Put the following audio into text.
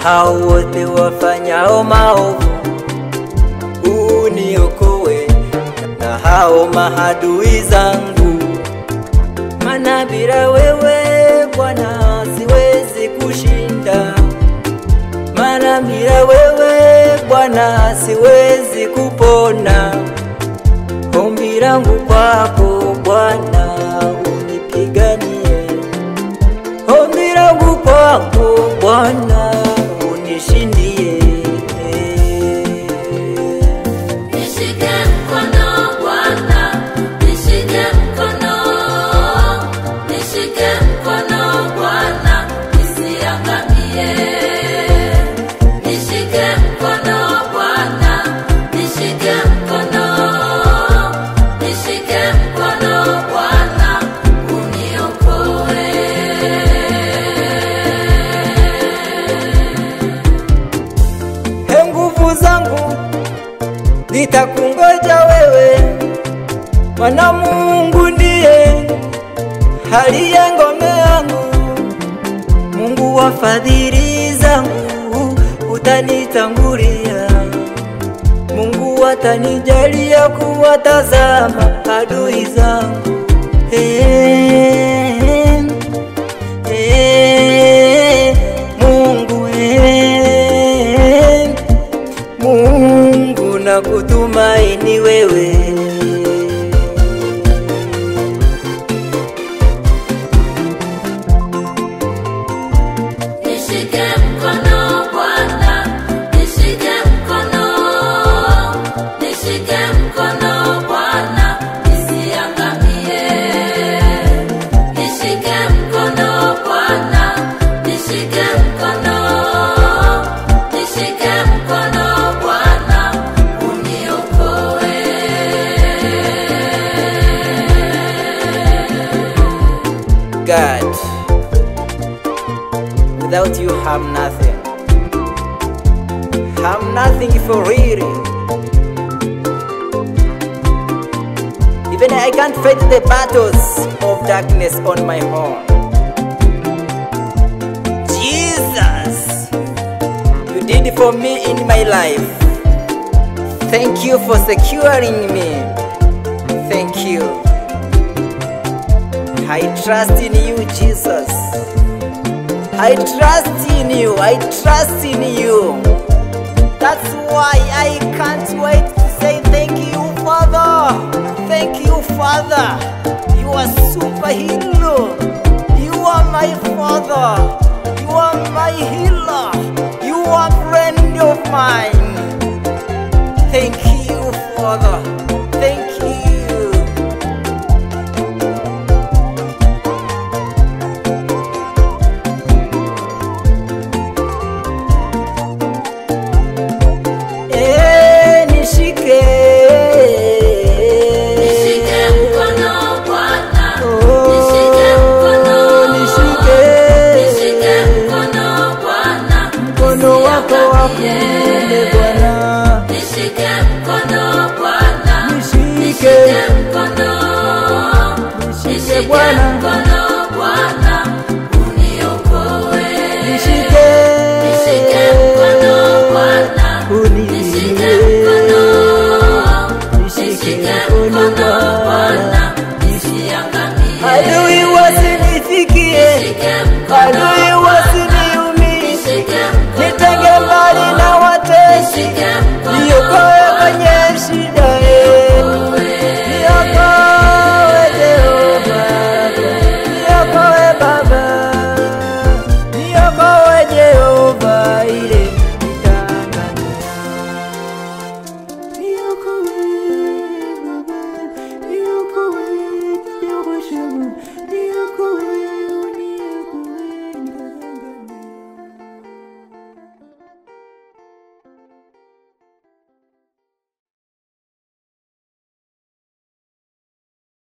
hao wote wafanyao maovu, uniokoe na hao mahadui zangu. Maana bila wewe Bwana siwezi kushinda, maana bila wewe Bwana siwezi kupona. Ombi langu kwako Bwana unipiganie, ombi langu kwako Bwana unishindie. Nishike mkono Bwana, nishike mkono, nishike mkono Bwana, nisiangamie. Nishike mkono Bwana, nishike mkono, nishike mkono Bwana, uniokoe. Nguvu zangu nitakungoja wewe, Bwana Mungu ndiye aliye ngome yangu. Mungu wa fadhili zangu utanitangulia, Mungu atanijalia kuwatazama adui zangu. Mungu Mungu nakutumaini wewe. Nishike mkono Bwana, nishike mkono, nishike mkono Bwana, nisiangamie. Nishike mkono Bwana, nishike mkono, nishike mkono Bwana, uniokoe. God, without you I'm nothing. I'm nothing for real. Even I can't fight the battles of darkness on my own. Jesus, you did it for me in my life. Thank you for securing me. Thank you. I trust in you, Jesus. I trust in you, I trust in you. That's why I can't wait to say thank you, Father. Thank you, Father. You are superhero. You are my Father. You are my healer. You are friend of mine. Thank you, Father. Thank you. Nishike mkono Bwana, nishike mkono, nishike mkono.